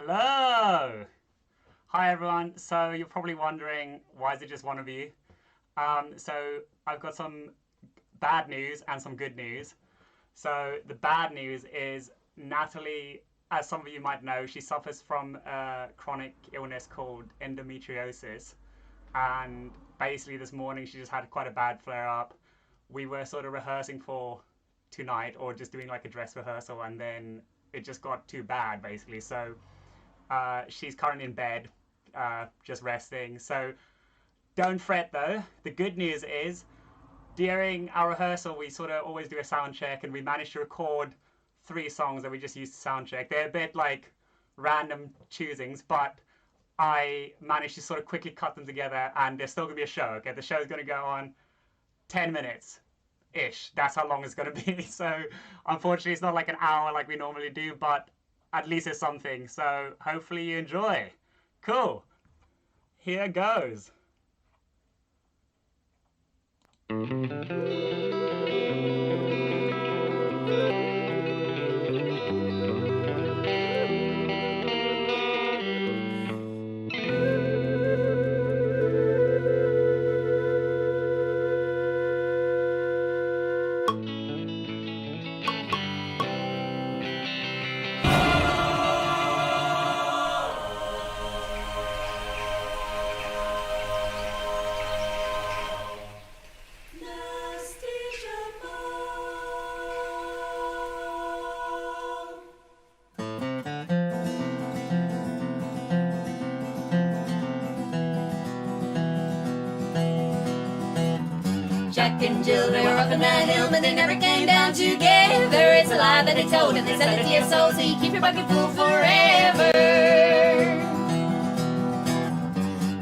Hello! Hi everyone. So you're probably wondering, why is it just one of you? So I've got some bad news and some good news. So the bad news is Natalie, as some of you might know, she suffers from a chronic illness called endometriosis. And basically this morning she just had quite a bad flare up. We were sort of rehearsing for tonight or just doing like a dress rehearsal, and then it just got too bad basically. So she's currently in bed, just resting. So don't fret though. The good news is, during our rehearsal, we sort of always do a sound check, and we managed to record 3 songs that we just used to sound check. They're a bit like random choosings, but I managed to sort of quickly cut them together, and there's still gonna be a show. Okay, the show's gonna go on 10 minutes ish. That's how long it's gonna be. So unfortunately, it's not like an hour like we normally do, but at least it's something. So hopefully you enjoy. Cool. Here goes. Jack and Jill, they were up in that hill, but they never came down together. It's a lie that they told, and they said it to your soul, so you keep your bucket full forever.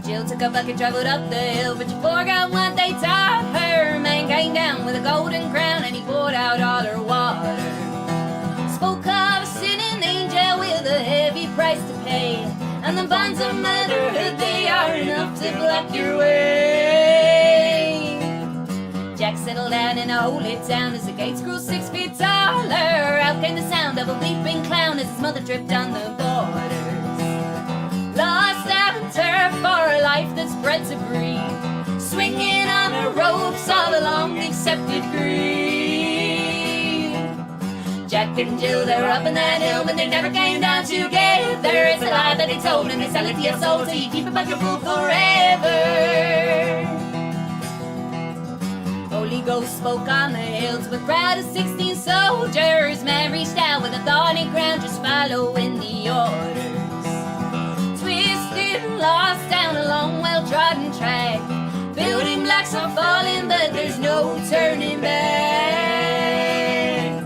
Jill took a bucket, traveled up the hill, but she forgot what they taught her. Man came down with a golden crown, and he poured out all her water. Spoke of a sinning angel with a heavy price to pay, and the bonds of motherhood, they are enough to block your way. Jack settled down in a holy town as the gates grew 6 feet taller. Out came the sound of a weeping clown as his mother tripped on the borders. Lost out in turf for a life that's bred to breathe, swinging on the ropes of a long accepted greed. Jack and Jill, they were up in that hill, but they never came down together. It's a lie that they told, and they sell it to your soul, so you keep a bucket full forever. Holy Ghost spoke on the hills with a crowd of 16 soldiers. Man reached out with a thorny crown, just following the orders. Twisted and lost down a long, well-trodden track. Building blocks are falling, but there's no turning back.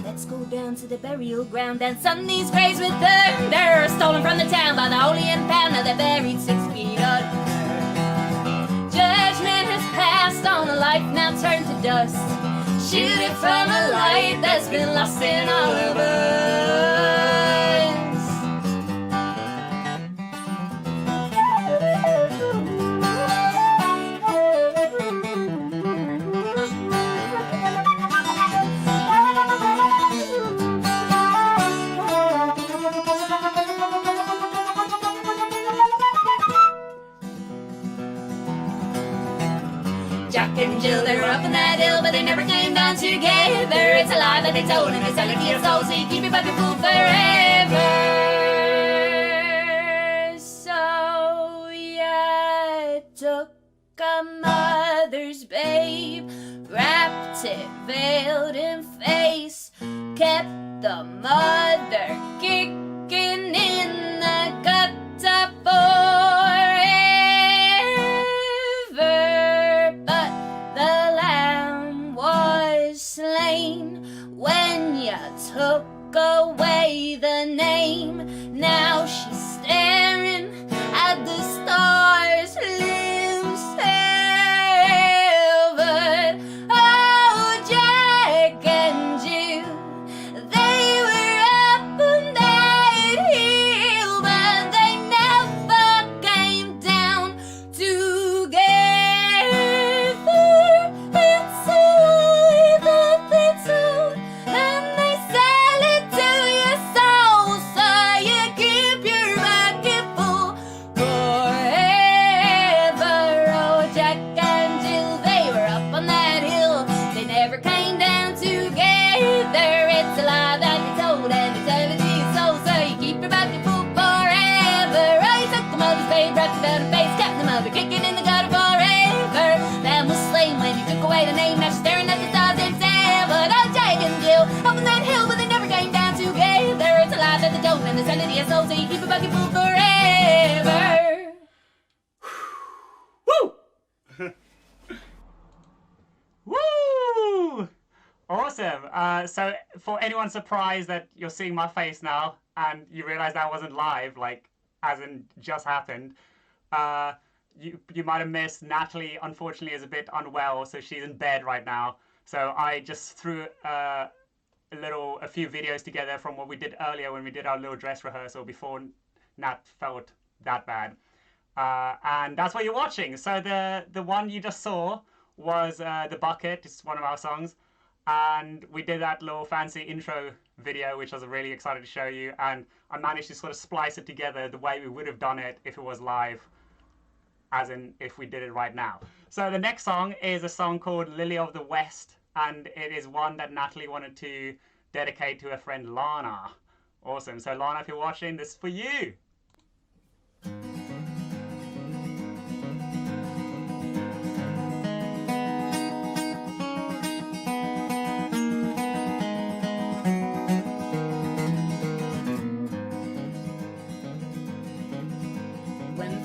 Let's go down to the burial ground and sun these graves with thunder. Stolen from the town by the holy and pound, now they're buried 6 feet under. Judgment has passed on a life now turned to dust. Shoot it from a light that's been lost in all of us. Jack and Jill, they were up in that hill, but they never came down together. It's a lie that they told, and they sell it to your soul, so you keep your bucket full forever. So yeah, took a mother's babe, wrapped it, veiled in face, kept the mother kicking in the gutter forever. Slain when you took away the name. Now she's staring at the stars, limbs severed. Oh, Jack and Jill, they were up on that hill, but they never came down together. It's and they sell it to your soul, so you keep from the sanity of soul, so you keep a bucket full forever. Woo! Woo! Awesome. So for anyone surprised that you're seeing my face now and you realize that wasn't live, like as in just happened, you might have missed Natalie. Unfortunately, is a bit unwell, so she's in bed right now. So I just threw a few videos together from what we did earlier when we did our little dress rehearsal before Nat felt that bad. And that's what you're watching. So the one you just saw was The Bucket. It's one of our songs. And we did that little fancy intro video, which I was really excited to show you. And I managed to sort of splice it together the way we would have done it if it was live, as in if we did it right now. So the next song is a song called Lily of the West. And it is one that Natalie wanted to dedicate to her friend Lana. Awesome. So Lana, if you're watching, this is for you.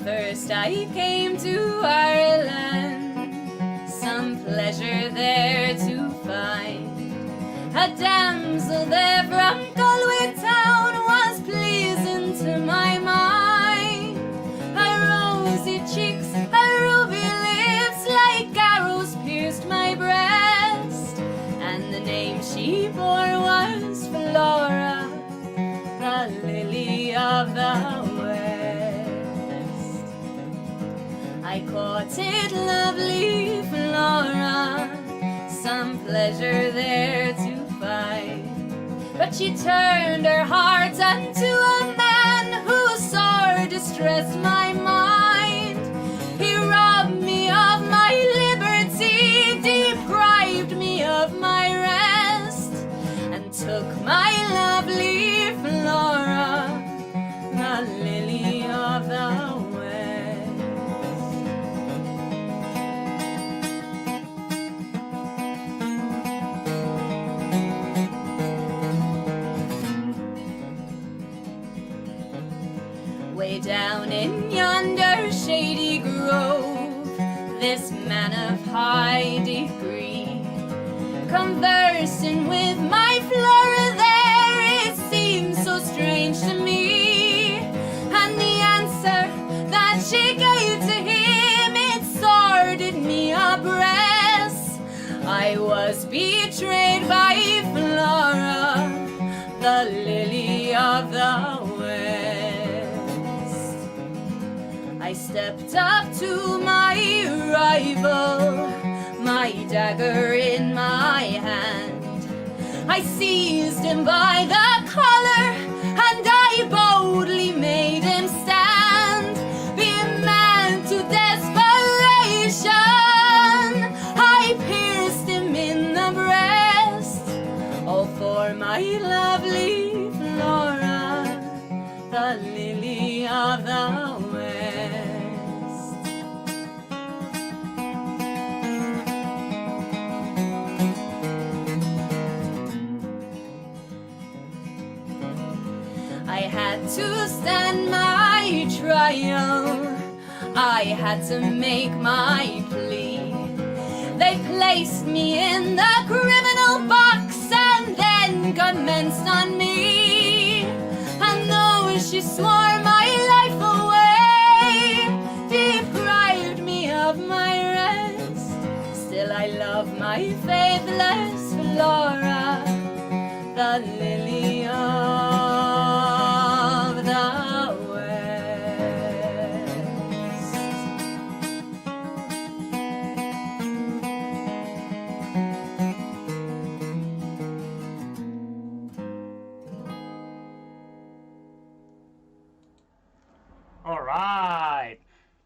First I came to Ireland, some pleasure there to find. A damsel there from Galway town was pleasing to my mind. Her rosy cheeks, her ruby lips, like arrows pierced my breast. And the name she bore was Flora, the lily of the I courted lovely Flora, some pleasure there to find. But she turned her heart unto a man who sore distressed my mind. He robbed me of my liberty, deprived me of my rest, and took my lovely Flora, the lily of the down in yonder shady grove, this man of high degree, conversing with my Flora there, it seemed so strange to me. And the answer that she gave to him, it sordid me abreast. I was betrayed by Flora, the lily of the I stepped up to my rival, my dagger in my hand. I seized him by the collar, and I boldly made him stand. Being man to desperation, I pierced him in the breast, all for my lovely Flora, the lily of the I had to stand my trial, I had to make my plea. They placed me in the criminal box and then commenced on me. And though she swore my life away, deprived me of my rest, still I love my faithless Flora, the lily of Alright,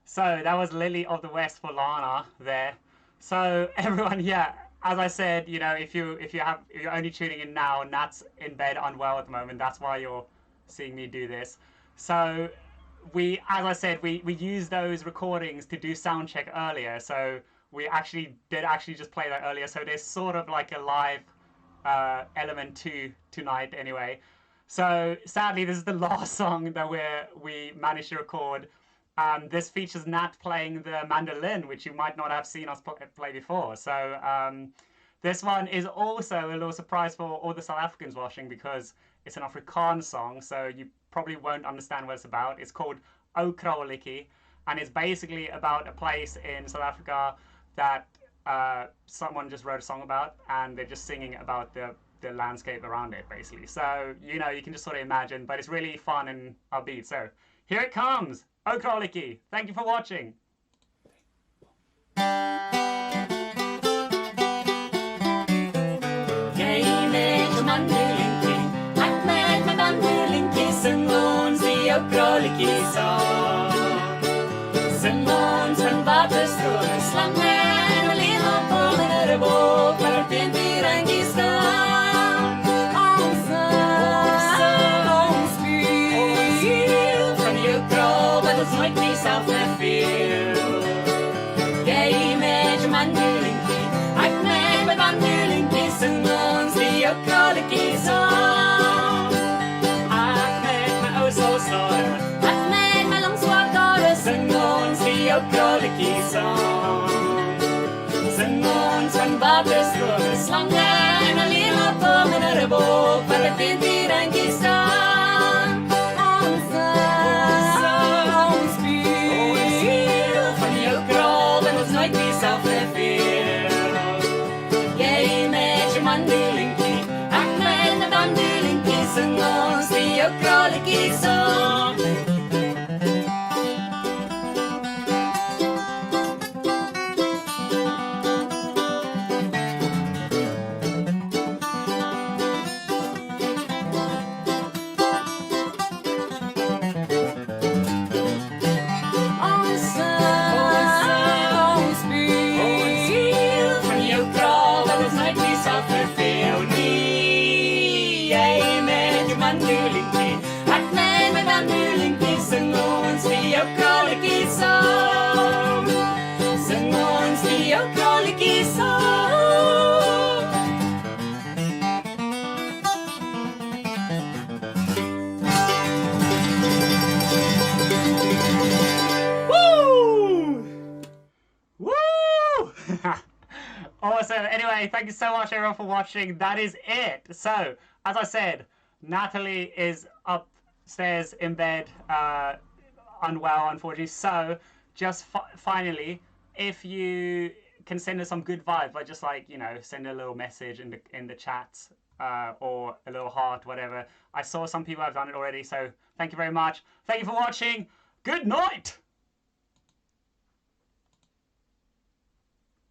so that was Lily of the West for Lana there. So everyone, yeah, as I said, you know, if you're only tuning in now, Nat's in bed unwell at the moment. That's why you're seeing me do this. So as I said, we used those recordings to do sound check earlier. So we did just play that earlier. So there's sort of like a live element to tonight anyway. So sadly, this is the last song that we managed to record. This features Nat playing the mandolin, which you might not have seen us play before. So this one is also a little surprise for all the South Africans watching because it's an Afrikaans song, so you probably won't understand what it's about. It's called O Krauwelike, and it's basically about a place in South Africa that someone just wrote a song about, and they're just singing about the landscape around it, basically. So, you know, you can just sort of imagine, but it's really fun and upbeat. So, here it comes! O Krauwelike! Thank you for watching! O Krauwelike song. Sing ons van waterstrome, slange en alleen op om in 'n boot waar teen die randjie staan. Ons spiel van jou kraal, wat ons nooit nie self verveel. Jy met jou mandolinkie, ek met my mandolinkie, sing ons die O Krauwelike song. O Krauwelike song. Sing ons van waterstrome, slange en alleen op om in 'n boot waar dit teen die randjie staan. Ons spiel van jou kraal en ons nooit nie self verveel. Jy met jou mandolinkie, ek met my mandolinkie, sing ons die O Krauwelike song. Ek met my mandolinkie, sing ons die O Krauwelike song. Sing ons die O Krauwelike song. Woo! Woo! Awesome. Anyway, thank you so much everyone for watching. That is it. So, as I said, Natalie is upstairs in bed, unwell, unfortunately. So, just finally, if you can send us some good vibes, by just like, you know, send a little message in the chat, or a little heart, whatever. I saw some people have done it already, so thank you very much. Thank you for watching. Good night!